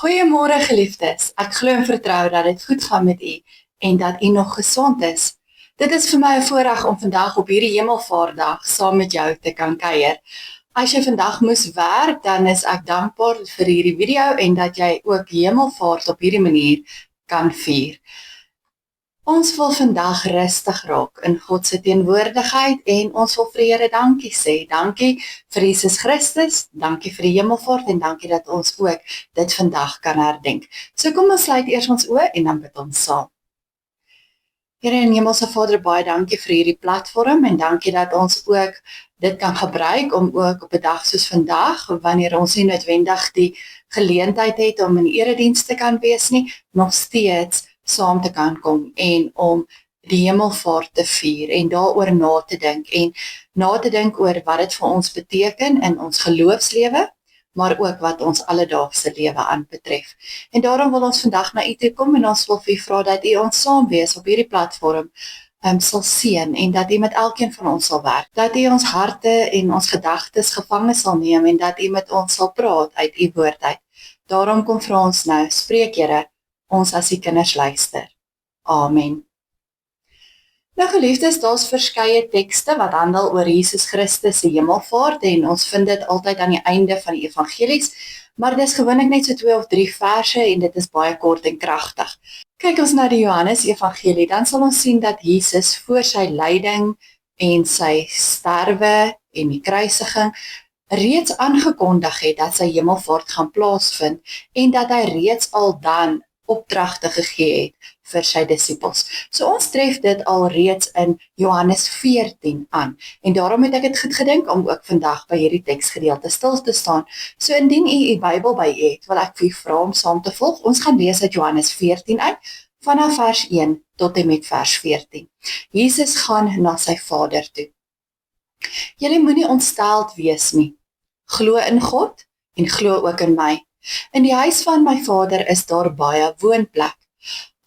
Goeiemôre geliefdes, ek glo en vertrou dat dit goed gaan met u en dat u nog gesond is. Dit is vir my 'n voorreg om vandag op hierdie Hemelvaartdag saam met jou te kan kuier. As jy vandag moes werk, dan is ek dankbaar vir hierdie video en dat jy ook Hemelvaart op hierdie manier kan vier. Ons wil vandag rustig raak in God se teenwoordigheid en ons wil vir die Here dankie sê. Dankie vir Jesus Christus, dankie vir die Hemelvaart en dankie dat ons ook dit vandag kan herdenk. So kom ons sluit eers ons oë en dan bid ons saam. Here en Hemelse Vader, baie dankie vir hierdie platform en dankie dat ons ook dit kan gebruik om ook op 'n dag soos vandag, wanneer ons nie noodwendig die geleentheid het om in erediens te kan wees nie, nog steeds saam te kan kom en om die Hemelvaart te vier en daaroor na te dink oor wat dit vir ons beteken in ons geloofslewe, maar ook wat ons alledaagse lewe aanbetref. En daarom wil ons vandag na u toe kom en ons wil vir u vra dat u ons saam wees op hierdie platform sal seën en dat u met elkeen van ons sal werk, dat u ons harte en ons gedagtes gevange sal neem en dat u met ons sal praat uit u woord uit. Daarom kom vra ons nou, spreek Here, ons as die kinders luister. Amen. Nou geliefdes, daar's verskeie tekste wat handel oor Jesus Christus se hemelvaart en ons vind dit altyd aan die einde van die evangelies, maar dis gewoonlik net so 2 of 3 verse en dit is baie kort en kragtig. Kyk ons na die Johannes evangelie, dan sal ons sien dat Jesus voor sy lyding en sy sterwe en die kruisiging reeds aangekondig het dat sy hemelvaart gaan plaasvind en dat hy reeds al dan opdragte gegee het vir sy disippels. So ons tref dit al reeds in Johannes 14 aan. En daarom het ek dit goed gedink om ook vandag by hierdie teksgedeelte stil te staan. So indien u Bybel by u het, wil ek vir u vra om saam te volg. Ons gaan lees uit Johannes 14 uit, vanaf vers 1 tot en met vers 14. Jesus gaan na sy Vader toe. Julle moenie ontsteld wees nie. Glo in God en glo ook in my. In die huis van my Vader is daar baie woonplek.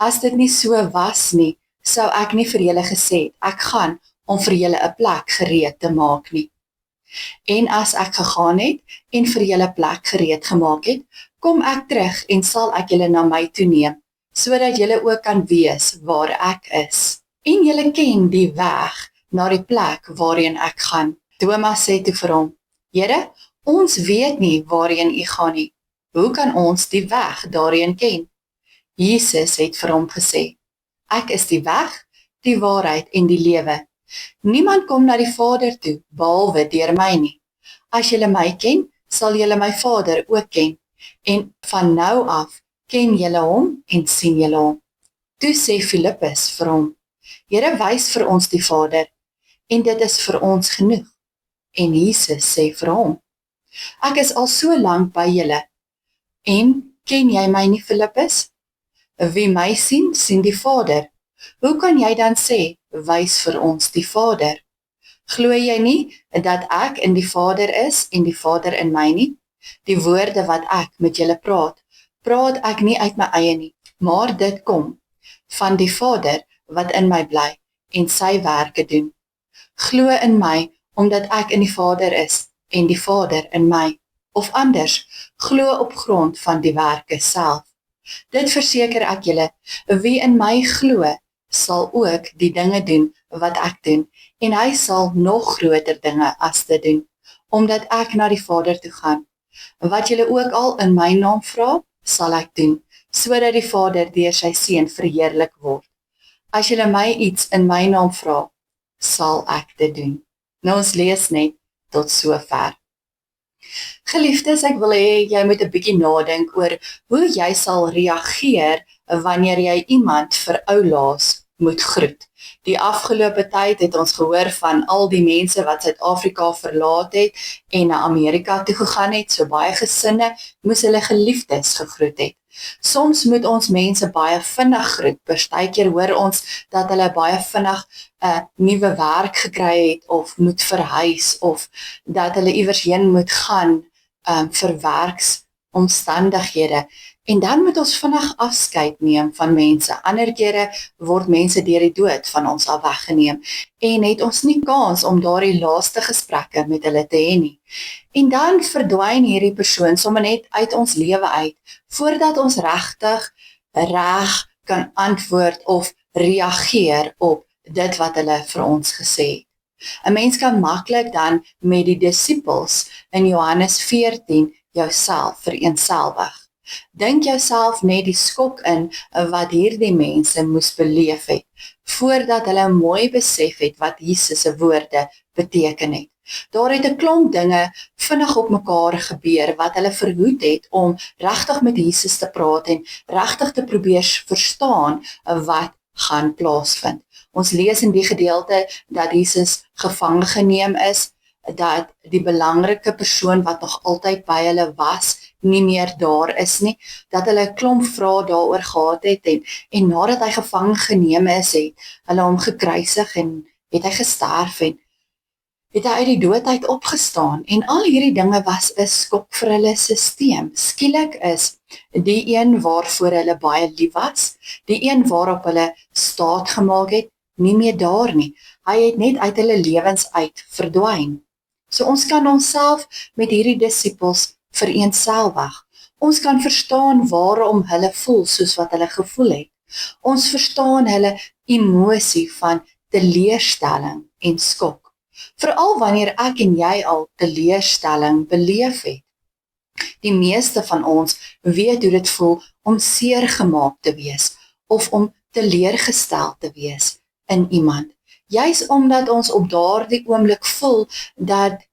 As dit nie so was nie, sou ek nie vir julle gesê het, ek gaan om vir julle 'n plek gereed te maak nie. En as ek gegaan het en vir julle plek gereed gemaak het, kom ek terug en sal ek julle na my toe neem, sodat julle ook kan weet waar ek is. En julle ken die weg na die plek waarheen ek gaan. Thomas sê toe vir hom, Here, ons weet nie waarheen u gaan nie. Hoe kan ons die weg daarheen ken? Jesus het vir hom gesê, ek is die weg, die waarheid en die lewe. Niemand kom na die Vader toe, behalwe deur my nie. As julle my ken, sal julle my Vader ook ken. En van nou af, ken julle hom en sien julle hom. Toe sê Filippus vir hom, Here, wys vir ons die Vader, en dit is vir ons genoeg. En Jesus sê vir hom, ek is al so lank by julle, en ken jy my nie, Filippus? Wie my sien, sien die Vader. Hoe kan jy dan sê, wys vir ons die Vader? Glo jy nie, dat ek in die Vader is, en die Vader in my nie? Die woorde wat ek met julle praat, praat ek nie uit my eie nie, maar dit kom van die Vader, wat in my bly, en sy werke doen. Glo in my, omdat ek in die Vader is, en die Vader in my. Of anders, glo op grond van die werke self. Dit verseker ek julle, wie in my glo, sal ook die dinge doen wat ek doen, en hy sal nog groter dinge as dit doen, omdat ek na die Vader toe gaan. Wat julle ook al in my naam vra, sal ek doen, sodat die Vader deur sy Seun verheerlik word. As julle my iets in my naam vra, sal ek dit doen. Nou ons lees net tot sover. Geliefdes, ek wil hê jy moet 'n bietjie nadink oor hoe jy sal reageer wanneer jy iemand vir oulaas moet groet. Die afgelope tyd het ons gehoor van al die mense wat Suid-Afrika verlaat het en na Amerika toe gegaan het, so baie gesinne moes hulle geliefdes gegroet het. Soms moet ons mense baie vinnig groet. Partykeer hoor ons dat hulle baie vinnig 'n nuwe werk gekry het of moet verhuis of dat hulle iewers heen moet gaan vir omstandighede, en dan moet ons vinnig afskeid neem van mense. Ander kere word mense deur die dood van ons al weggeneem, en het ons nie kans om daardie laaste gesprekke met hulle te hê nie. En dan verdwyn hierdie persoon sommer net uit ons lewe uit, voordat ons regtig reg kan antwoord of reageer op dit wat hulle vir ons gesê het. 'n Mens kan maklik dan met die disippels in Johannes 14 jouself vereenselwig. Dink jouself net die skok in wat hierdie mense moes beleef het, voordat hulle mooi besef het wat Jesus se woorde beteken het. Daar het 'n klomp dinge vinnig op mekaar gebeur wat hulle verhoed het om regtig met Jesus te praat en regtig te probeer verstaan wat gaan plaasvind. Ons lees in die gedeelte dat Jesus gevange geneem is, dat die belangrike persoon wat nog altyd by hulle was, nie meer daar is nie, dat hulle 'n klomp vrae daaroor gehad het, en nadat hy gevange geneem is, het hulle hom gekruisig en het hy gesterf en het hy uit die dood uit opgestaan, en al hierdie dinge was 'n skok vir hulle sisteem. Skielik is die een waarvoor hulle baie lief was, die een waarop hulle staat gemaak het, nie meer daar nie. Hy het net uit hulle lewens uit verdwyn. So ons kan onsself met hierdie disippels vereenselwig. Ons kan verstaan waarom hulle voel soos wat hulle gevoel het. Ons verstaan hulle emosie van teleurstelling en skok. Veral wanneer ek en jy al teleurstelling beleef het. Die meeste van ons weet hoe dit voel om seer gemaak te wees of om teleurgestel te wees in iemand. Juis omdat ons op daardie oomblik voel dat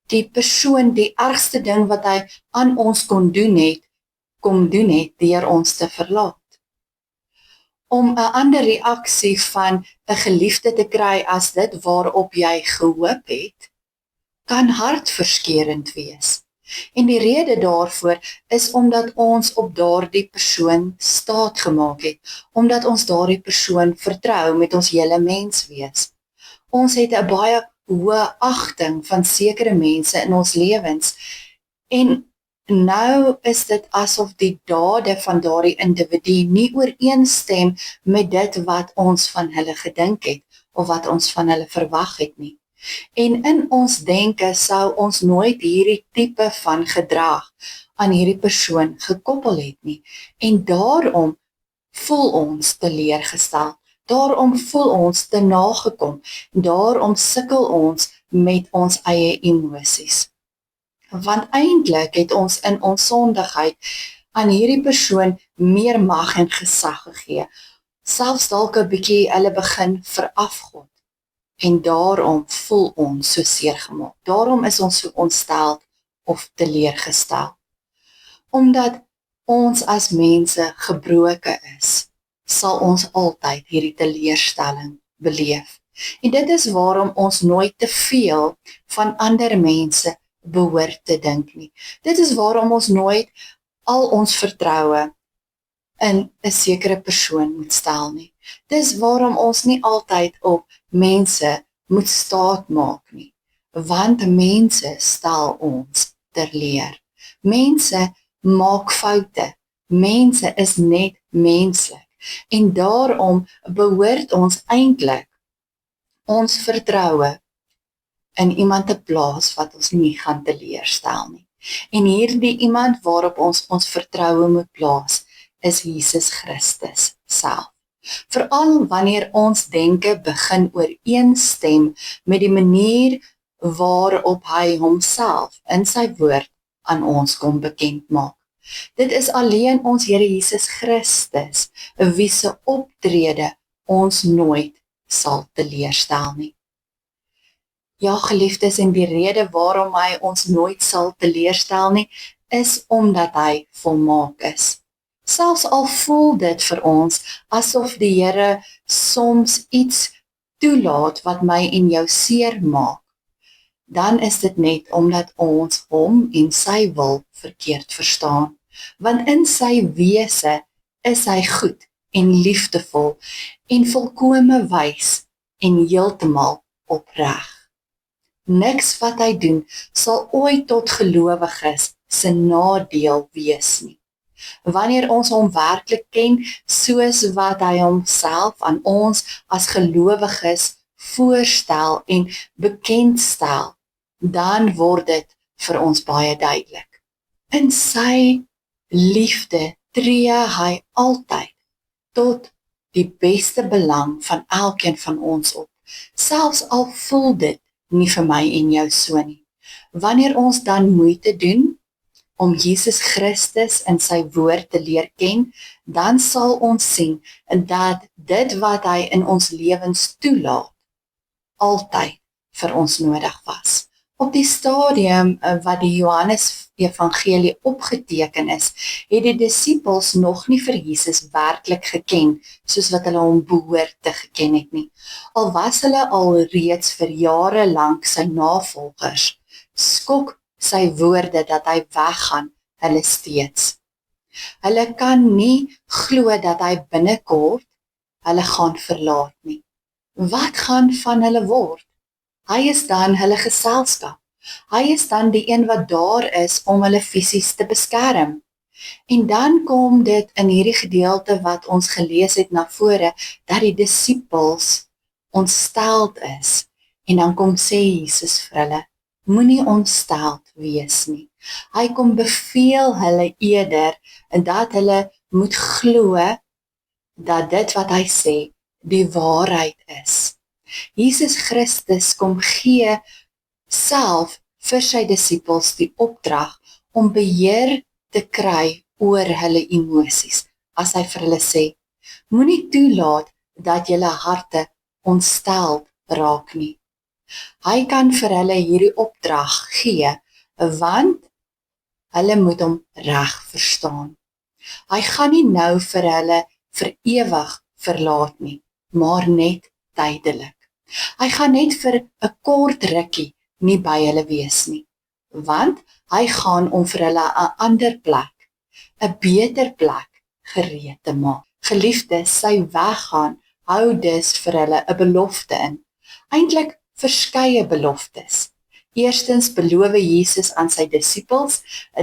die persoon die ergste ding wat hy aan ons kom doen het deur ons te verlaat. Om 'n ander reaksie van 'n geliefde te kry as dit waarop jy gehoop het, kan hartverskeurend wees. En die rede daarvoor is omdat ons op daardie persoon staat gemaak het, omdat ons daardie persoon vertrou met ons hele menswees. Ons het 'n baie hoë agting van sekere mense in ons lewens, en nou is dit asof die dade van daardie individu nie ooreenstem met dit wat ons van hulle gedink het, of wat ons van hulle verwag het nie. En in ons denke sou ons nooit hierdie tipe van gedrag aan hierdie persoon gekoppel het nie. En daarom voel ons teleurgestel. Daarom voel ons te nagekom. Daarom sukkel ons met ons eie emosies. Want eintlik het ons in ons sondigheid aan hierdie persoon meer mag en gesag gegee. Selfs dalk 'n bietjie hulle begin verafgod. En daarom voel ons so seer gemaak. Daarom is ons so ontsteld of teleurgestel. Omdat ons as mense gebroken is, sal ons altyd hierdie teleurstelling beleef. En dit is waarom ons nooit te veel van ander mense behoort te dink nie. Dit is waarom ons nooit al ons vertroue in 'n sekere persoon moet stel nie. Dis waarom ons nie altyd op mense moet staat maak nie, want mense stel ons teleur. Mense maak foute, mense is net menslik, en daarom behoort ons eintlik ons vertroue in iemand te plaas wat ons nie gaan teleurstel nie. En hierdie iemand waarop ons ons vertroue moet plaas, is Jesus Christus self. Veral wanneer ons denke begin ooreenstem met die manier waarop hy homself in sy woord aan ons kom bekend maak. Dit is alleen ons Here Jesus Christus wie se optrede ons nooit sal teleurstel nie. Ja, geliefdes, en die rede waarom hy ons nooit sal teleurstel nie, is omdat hy volmaak is. Selfs al voel dit vir ons asof die Here soms iets toelaat wat my en jou seer maak, dan is dit net omdat ons hom en sy wil verkeerd verstaan. Want in sy wese is hy goed en liefdevol en volkome wys en heeltemal opreg. Niks wat hy doen sal ooit tot gelowiges se nadeel wees nie. Wanneer ons hom werklik ken, soos wat hy homself aan ons as gelowiges voorstel en bekendstel, dan word dit vir ons baie duidelik. In sy liefde tree hy altyd tot die beste belang van elkeen van ons op, selfs al voel dit nie vir my en jou so nie. Wanneer ons dan moeite doen om Jesus Christus in sy woord te leer ken, dan sal ons sien dat dit wat hy in ons lewens toelaat, altyd vir ons nodig was. Op die stadium wat die Johannes Evangelie opgeteken is, het die disippels nog nie vir Jesus werklik geken, soos wat hulle hom behoort te geken het nie. Al was hulle al reeds vir jare lank sy navolgers, skok sy woorde dat hy weggaan hulle steeds. Hulle kan nie glo dat hy binnekort hulle gaan verlaat nie. Wat gaan van hulle word? Hy is dan hulle geselskap. Hy is dan die een wat daar is om hulle fisies te beskerm. En dan kom dit in hierdie gedeelte wat ons gelees het na vore, dat die disippels ontsteld is. En dan kom sê Jesus vir hulle, moenie ontsteld wees nie. Hy kom beveel hulle eerder en dat hulle moet glo dat dit wat hy sê die waarheid is. Jesus Christus kom gee self vir sy disippels die opdrag om beheer te kry oor hulle emosies, as hy vir hulle sê, moenie toelaat dat julle harte ontsteld raak nie. Hy kan vir hulle hierdie opdrag gee, want hulle moet hom reg verstaan. Hy gaan nie nou vir hulle vir ewig verlaat nie, maar net tydelik. Hy gaan net vir 'n kort rukkie nie by hulle wees nie, want hy gaan om vir hulle 'n ander plek, 'n beter plek gereed te maak. Geliefdes, sy weggaan hou dus vir hulle 'n belofte in. Eintlik verskeie beloftes. Eerstens beloof Jesus aan sy disippels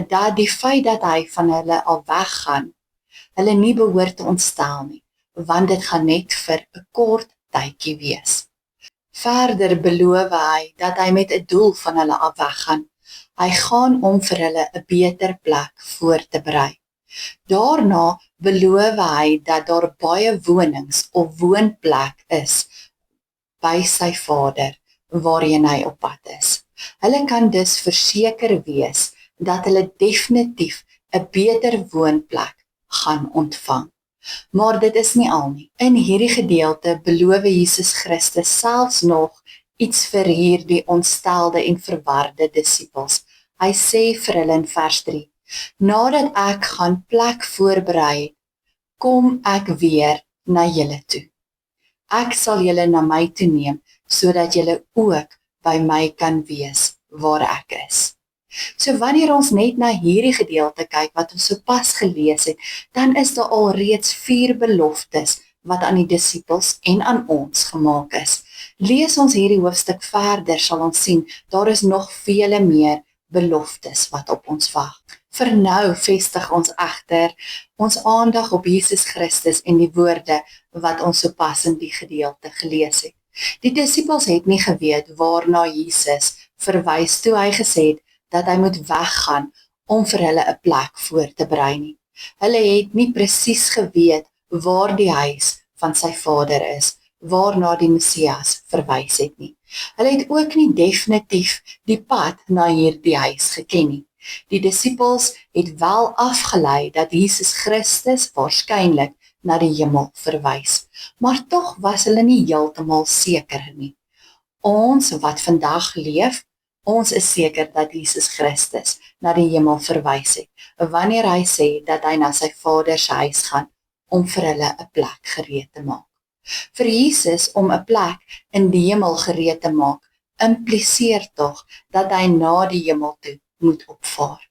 dat die feit dat hy van hulle al weggaan, hulle nie behoort te ontstel nie, want dit gaan net vir 'n kort tydjie wees. Verder beloof hy dat hy met 'n doel van hulle af weggaan. Hy gaan om vir hulle 'n beter plek voor te berei. Daarna beloof hy dat daar baie wonings of woonplek is by sy Vader, waarheen hy op pad is. Hulle kan dus verseker wees dat hulle definitief 'n beter woonplek gaan ontvang. Maar dit is nie al nie. In hierdie gedeelte beloof Jesus Christus selfs nog iets vir hierdie ontstelde en verwarde disippels. Hy sê vir hulle in vers 3, nadat ek gaan plek voorberei, kom ek weer na julle toe. Ek sal julle na my toe neem, sodat julle ook by my kan wees waar ek is. So wanneer ons net na hierdie gedeelte kyk wat ons sopas gelees het, dan is daar al reeds 4 beloftes wat aan die disippels en aan ons gemaak is. Lees ons hierdie hoofstuk verder, sal ons sien, daar is nog vele meer beloftes wat op ons wag. Vir nou vestig ons egter ons aandag op Jesus Christus en die woorde wat ons sopas in die gedeelte gelees het. Die disippels het nie geweet waarna Jesus verwys toe hy gesê het dat hy moet weggaan om vir hulle 'n plek voor te berei nie. Hulle het nie presies geweet waar die huis van sy Vader is, waarna die Messias verwys het nie. Hulle het ook nie definitief die pad na hierdie huis geken nie. Die disippels het wel afgelei dat Jesus Christus waarskynlik na die hemel verwys, maar tog was hulle nie heeltemal seker nie. Ons wat vandag leef, ons is seker dat Jesus Christus na die hemel verwys het, wanneer hy sê dat hy na sy Vader se huis gaan om vir hulle 'n plek gereed te maak. Vir Jesus om 'n plek in die hemel gereed te maak, impliseer tog dat hy na die hemel toe moet opvaar.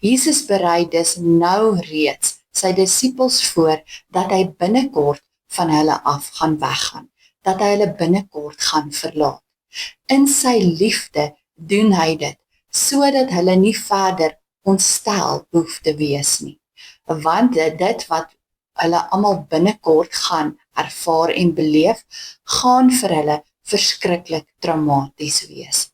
Jesus berei dus nou reeds sy disippels voor dat hy binnekort van hulle af gaan weggaan, dat hy hulle binnekort gaan verlaat. In sy liefde doen hy dit, sodat hulle nie verder ontstel hoef te wees nie. Want dit wat hulle almal binnekort gaan ervaar en beleef, gaan vir hulle verskriklik traumaties wees.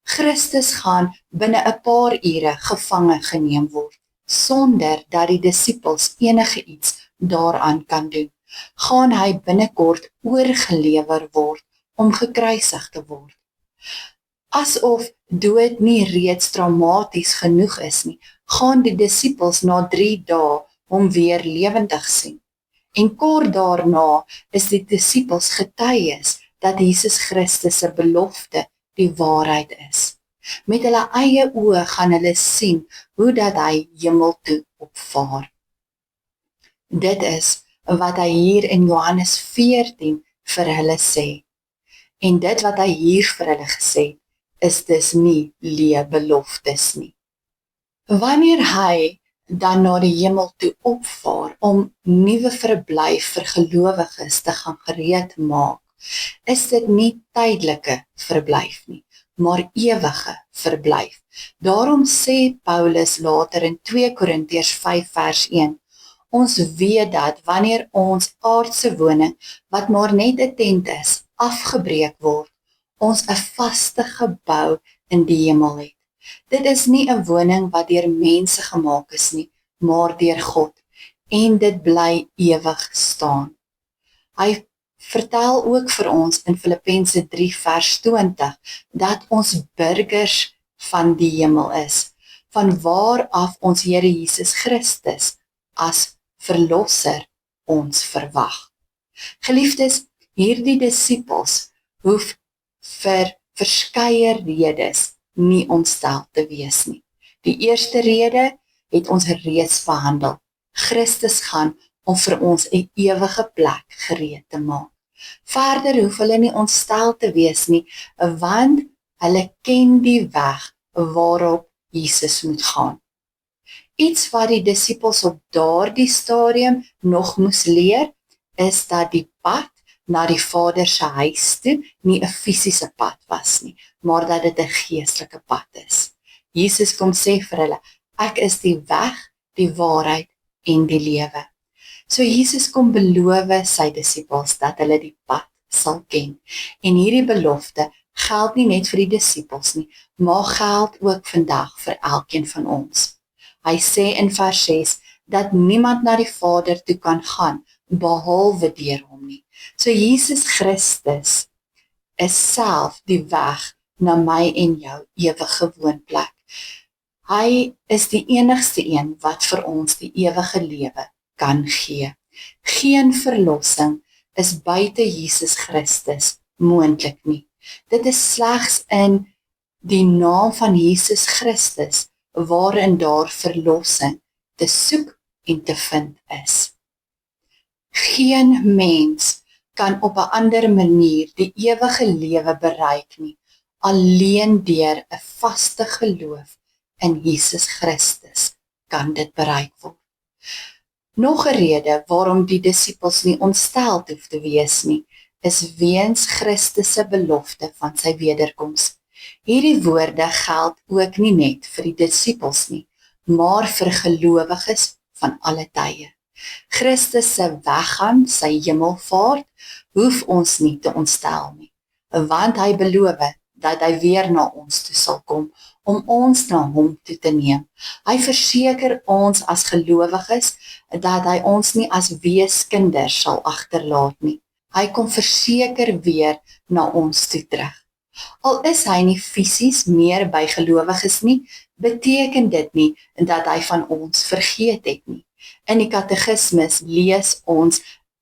Christus gaan binne 'n paar ure gevange geneem word, sonder dat die disippels enige iets daaraan kan doen. Gaan hy binnekort oorgelewer word om gekruisig te word. Asof dood nie reeds traumaties genoeg is nie, gaan die disippels na 3 dae hom weer lewendig sien. En kort daarna is die disippels getuies dat Jesus Christus se belofte die waarheid is. Met hulle eie oë gaan hulle sien hoe dat hy hemel toe opvaar. Dit is wat hy hier in Johannes 14 vir hulle sê. En dit wat hy hier vir hulle gesê het, is dus nie leë beloftes nie. Wanneer hy dan na die hemel toe opvaar om nuwe verblyf vir gelowiges te gaan gereed maak, is dit nie tydelike verblyf nie, maar ewige verblyf. Daarom sê Paulus later in 2 Korintiërs 5 vers 1, ons weet dat wanneer ons aardse woning, wat maar net 'n tent is, afgebreek word, ons 'n vaste gebou in die hemel het. Dit is nie 'n woning wat deur mense gemaak is nie, maar deur God, en dit bly ewig staan. Hy vertel ook vir ons in Filippense 3 vers 20, dat ons burgers van die hemel is, van waar af ons Here Jesus Christus as verlosser ons verwag. Geliefdes, hierdie disippels hoef vir verskeie redes nie ontstel te wees nie. Die eerste rede het ons reeds behandel. Christus gaan om vir ons 'n ewige plek gereed te maak. Verder hoef hulle nie ontstel te wees nie, want hulle ken die weg waarop Jesus moet gaan. Iets wat die disippels op daardie stadium nog moes leer, is dat die pad na die Vader se huis toe nie 'n fisiese pad was nie, maar dat dit 'n geestelike pad is. Jesus kom sê vir hulle, ek is die weg, die waarheid en die lewe. So Jesus kom beloof sy disippels dat hulle die pad sal ken. En hierdie belofte geld nie net vir die disippels nie, maar geld ook vandag vir elkeen van ons. Hy sê in vers 6 dat niemand na die Vader toe kan gaan behalwe deur hom nie. So Jesus Christus is self die weg na my en jou ewige woonplek. Hy is die enigste een wat vir ons die ewige lewe kan gee. Geen verlossing is buite Jesus Christus moontlik nie. Dit is slegs in die naam van Jesus Christus waarin daar verlossing te soek en te vind is. Geen mens kan op 'n ander manier die ewige lewe bereik nie, alleen deur 'n vaste geloof in Jesus Christus kan dit bereik word. Nog 'n rede waarom die disippels nie ontstel hoef te wees nie, is weens Christus se belofte van sy wederkoms. Hierdie woorde geld ook nie net vir die disippels nie, maar vir gelowiges van alle tye. Christus se weggaan, sy hemelvaart, hoef ons nie te ontstel nie, want hy beloof dat hy weer na ons toe sal kom, om ons na hom toe te neem. Hy verseker ons as gelowiges, dat hy ons nie as weeskinders sal agterlaat nie. Hy kom verseker weer na ons toe terug. Al is hy nie fisies meer by gelowiges nie, beteken dit nie dat hy van ons vergeet het nie. In die katekismus lees ons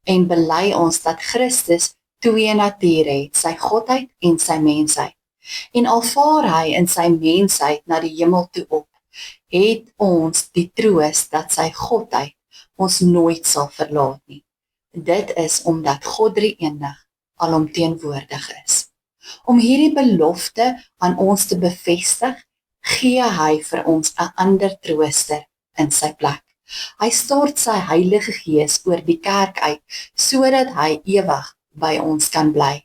en bely ons dat Christus 2 nature het, sy godheid en sy mensheid. En al vaar hy in sy mensheid na die hemel toe op, het ons die troos dat sy godheid ons nooit sal verlaat nie. Dit is omdat God drie-enig alomteenwoordig is. Om hierdie belofte aan ons te bevestig, gee hy vir ons 'n ander trooster in sy plek. Hy stort sy Heilige Gees oor die kerk uit, sodat hy ewig by ons kan bly.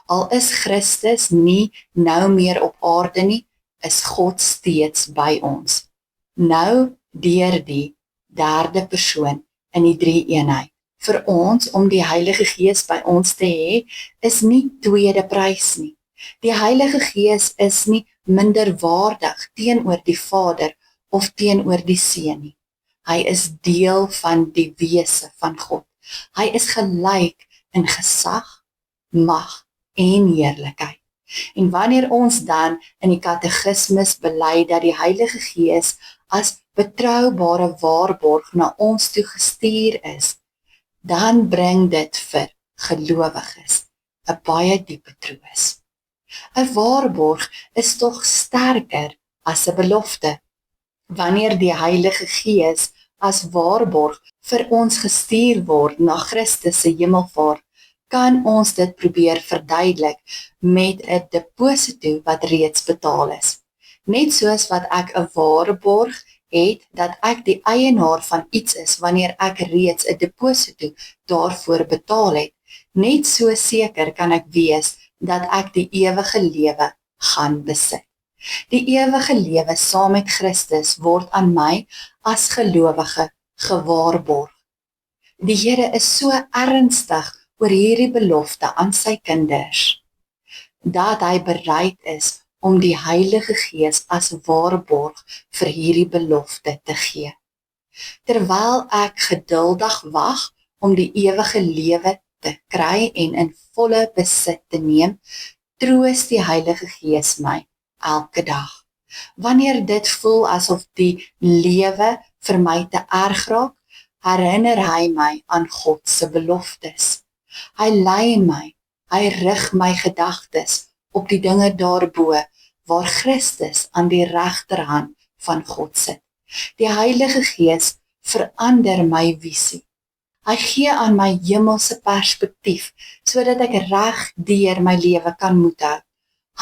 Al is Christus nie nou meer op aarde nie, is God steeds by ons. Nou deur die derde persoon in die drie-eenheid. Vir ons, om die Heilige Gees by ons te hê, is nie tweede prys nie. Die Heilige Gees is nie minderwaardig teenoor die Vader of teenoor die Seun nie. Hy is deel van die wese van God. Hy is gelyk in gesag, mag en heerlikheid. En wanneer ons dan in die katekismus bely dat die Heilige Gees as betroubare waarborg na ons toe gestuur is, dan bring dit vir gelowiges 'n baie diepe troos. 'n Waarborg is tog sterker as 'n belofte. Wanneer die Heilige Gees as waarborg vir ons gestuur word na Christus se hemelvaart, kan ons dit probeer verduidelik met 'n deposito wat reeds betaal is. Net soos wat ek 'n waarborg het dat ek die eienaar van iets is wanneer ek reeds 'n deposito daarvoor betaal het, net so seker kan ek wees dat ek die ewige lewe gaan besit. Die ewige lewe saam met Christus word aan my as gelowige gewaarborg. Die Here is so ernstig oor hierdie belofte aan sy kinders, dat hy bereid is om die Heilige Gees as waarborg vir hierdie belofte te gee. Terwyl ek geduldig wag om die ewige lewe te kry en in volle besit te neem, troos die Heilige Gees my elke dag. Wanneer dit voel asof die lewe vir my te erg raak, herinner hy my aan God se beloftes. Hy lei my, hy rig my gedagtes op die dinge daarbo, waar Christus aan die regterhand van God sit. Die Heilige Gees verander my visie. Hy gee aan my hemelse perspektief, sodat ek reg deur my lewe kan moet hou.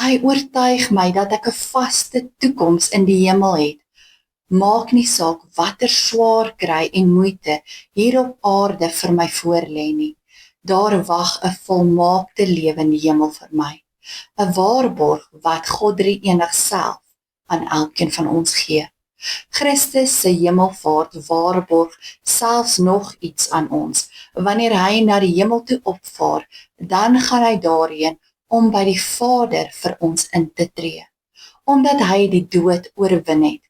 Hy oortuig my dat ek 'n vaste toekoms in die hemel het. Maak nie saak watter swaar kry en moeite hier op aarde vir my voorlê nie. Daar wag 'n volmaakte lewe in die hemel vir my. 'n Waarborg wat God drie-enig self aan elkeen van ons gee. Christus se hemelvaart waarborg selfs nog iets aan ons. Wanneer hy na die hemel toe opvaar, dan gaan hy daarheen om by die Vader vir ons in te tree. Omdat hy die dood oorwin het,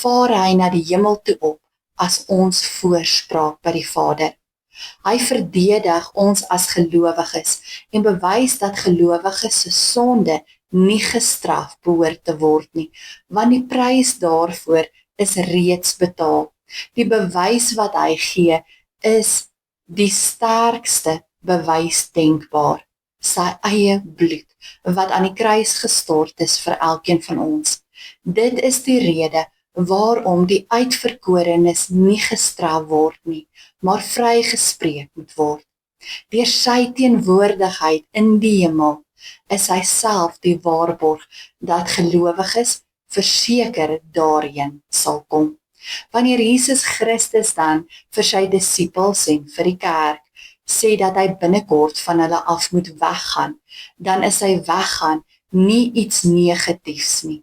vaar hy na die hemel toe op as ons voorspraak by die Vader. Hy verdedig ons as gelowiges en bewys dat gelowiges se sonde nie gestraf behoort te word nie, want die prys daarvoor is reeds betaal. Die bewys wat hy gee is die sterkste bewys denkbaar, sy eie bloed, wat aan die kruis gestort is vir elkeen van ons. Dit is die rede waarom die uitverkorenes nie gestraf word nie, maar vrygespreek moet word. Deur sy teenwoordigheid in die hemel is hy self die waarborg dat gelowiges verseker daarheen sal kom. Wanneer Jesus Christus dan vir sy disippels en vir die kerk sê dat hy binnekort van hulle af moet weggaan, dan is sy weggaan nie iets negatiefs nie.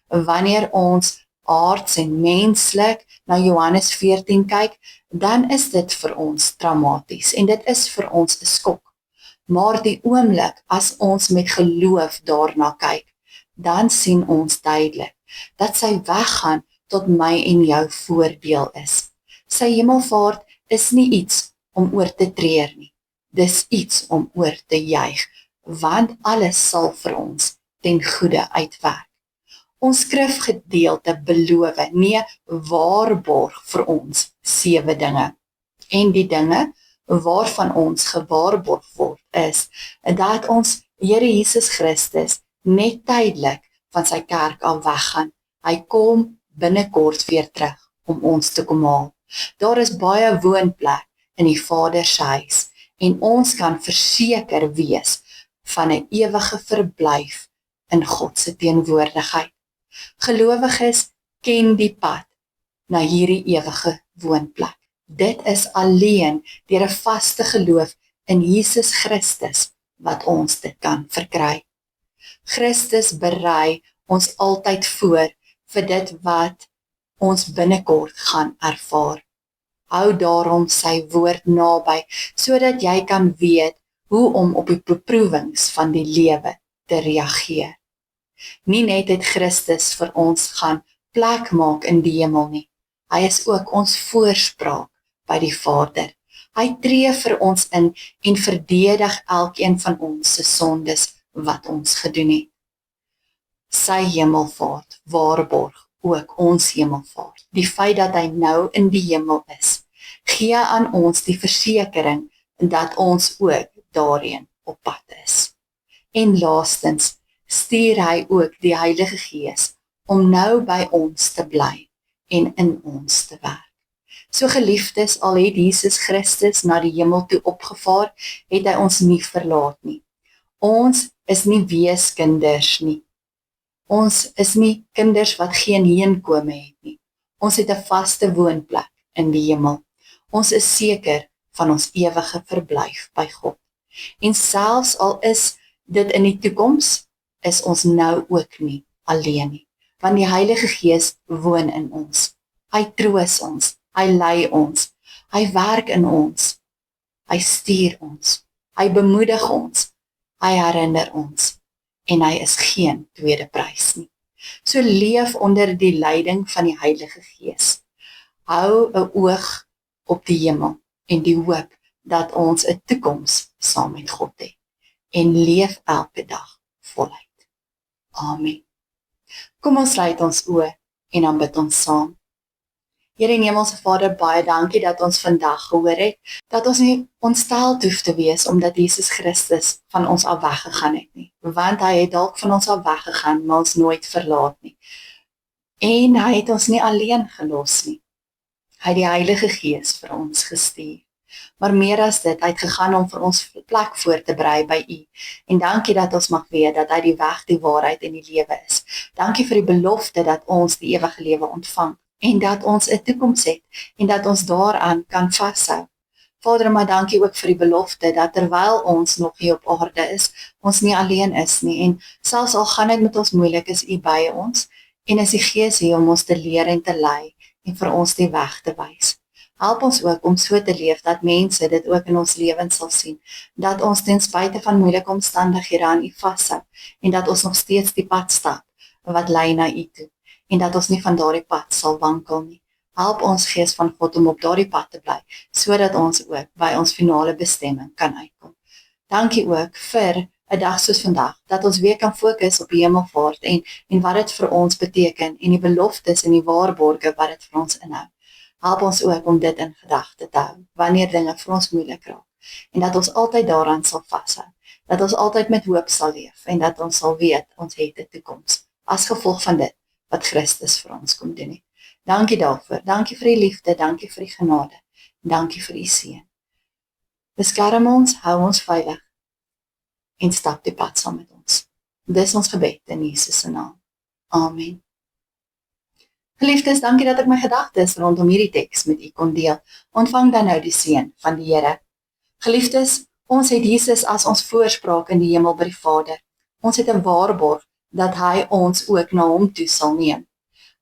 Wanneer ons aards en menslik na Johannes 14 kyk, dan is dit vir ons traumaties en dit is vir ons 'n skok. Maar die oomblik as ons met geloof daarna kyk, dan sien ons duidelik dat sy weggaan tot my en jou voordeel is. Sy hemelvaart is nie iets om oor te treur nie. Dis iets om oor te juig, want alles sal vir ons ten goeie uitwerk. Ons skrifgedeelte beloof, nee, waarborg vir ons 7 dinge. En die dinge waarvan ons gewaarborg word is, dat ons Here Jesus Christus net tydelik van sy kerk af weggaan. Hy kom binnekort weer terug om ons te kom haal. Daar is baie woonplek in die Vader se huis en ons kan verseker wees van 'n ewige verblyf in God se teenwoordigheid. Gelowiges ken die pad na hierdie ewige woonplek. Dit is alleen deur 'n vaste geloof in Jesus Christus wat ons dit kan verkry. Christus berei ons altyd voor vir dit wat ons binnekort gaan ervaar. Hou daarom sy woord naby, sodat jy kan weet hoe om op die beproewings van die lewe te reageer. Nie net het Christus vir ons gaan plek maak in die hemel nie, hy is ook ons voorspraak by die Vader. Hy tree vir ons in en verdedig elkeen van ons se sondes wat ons gedoen het. Sy hemelvaart waarborg ook ons hemelvaart. Die feit dat hy nou in die hemel is, gee aan ons die versekering dat ons ook daarheen op pad is. En laastens stuur hy ook die Heilige Gees om nou by ons te bly en in ons te werk. So geliefdes, al het Jesus Christus na die hemel toe opgevaar, het hy ons nie verlaat nie. Ons is nie weeskinders nie. Ons is nie kinders wat geen heenkome het nie. Ons het 'n vaste woonplek in die hemel. Ons is seker van ons ewige verblyf by God. En selfs al is dit in die toekoms, is ons nou ook nie alleen nie. Want die Heilige Gees woon in ons. Hy troos ons, hy lei ons, hy werk in ons, hy stuur ons, hy bemoedig ons, hy herinner ons, en hy is geen tweede prys nie. So leef onder die leiding van die Heilige Gees. Hou 'n oog op die hemel en die hoop dat ons 'n toekoms saam met God het. En leef elke dag voluit. Amen. Kom ons sluit ons oë en dan bid ons saam. Here en Hemelse Vader, baie dankie dat ons vandag gehoor het, dat ons nie ontstel hoef te wees, omdat Jesus Christus van ons af weggegaan het nie. Want hy het dalk van ons af weggegaan, maar ons nooit verlaat nie. En hy het ons nie alleen gelos nie. Hy het die Heilige Gees vir ons gestuur. Maar meer as dit, hy het gegaan om vir ons plek voor te berei by U. En dankie dat ons mag weet dat hy die weg, die waarheid en die lewe is. Dankie vir die belofte dat ons die ewige lewe ontvang. En dat ons 'n toekoms het, en dat ons daaraan kan vashou. Vader, maar dankie ook vir die belofte, dat terwyl ons nog hier op aarde is, ons nie alleen is nie, en selfs al gaan dit met ons moeilik, is U by ons, en is die Gees hier om ons te leer en te lei, en vir ons die weg te wys. Help ons ook om so te leef, dat mense dit ook in ons lewens sal sien, dat ons ten spyte van moeilike omstandighede aan U vashou, en dat ons nog steeds die pad stap, wat lei na U toe. En dat ons nie van daardie pad sal wankel nie. Help ons Gees van God om op daardie pad te bly, sodat ons ook by ons finale bestemming kan uitkom. Dankie ook vir 'n dag soos vandag, dat ons weer kan fokus op die hemelvaart en wat dit vir ons beteken, en die beloftes en die waarborge wat dit vir ons inhou. Help ons ook om dit in gedagte te hou, wanneer dinge vir ons moeilik raak, en dat ons altyd daaraan sal vashou, dat ons altyd met hoop sal leef, en dat ons sal weet, ons het 'n toekoms, as gevolg van dit, wat Christus vir ons kom doen het. Dankie daarvoor, dankie vir die liefde, dankie vir die genade, dankie vir die seën. Beskerm ons, hou ons veilig, en stap die pad saam met ons. Dis ons gebed in Jesus se naam. Amen. Geliefdes, dankie dat ek my gedagtes rondom hierdie teks met u kon deel. Ontvang dan nou die seën van die Here. Geliefdes, ons het Jesus as ons voorspraak in die hemel by die Vader. Ons het 'n waarborg dat hy ons ook na hom toe sal neem.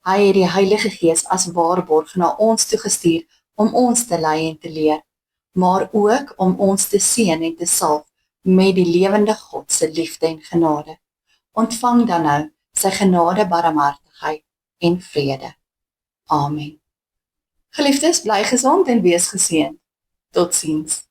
Hy het die Heilige Gees as waarborg na ons toe gestuur om ons te lei en te leer, maar ook om ons te seën en te salf met die lewende God se liefde en genade. Ontvang dan nou sy genade, barmhartigheid en vrede. Amen. Geliefdes, bly gesond en wees geseënd. Totsiens.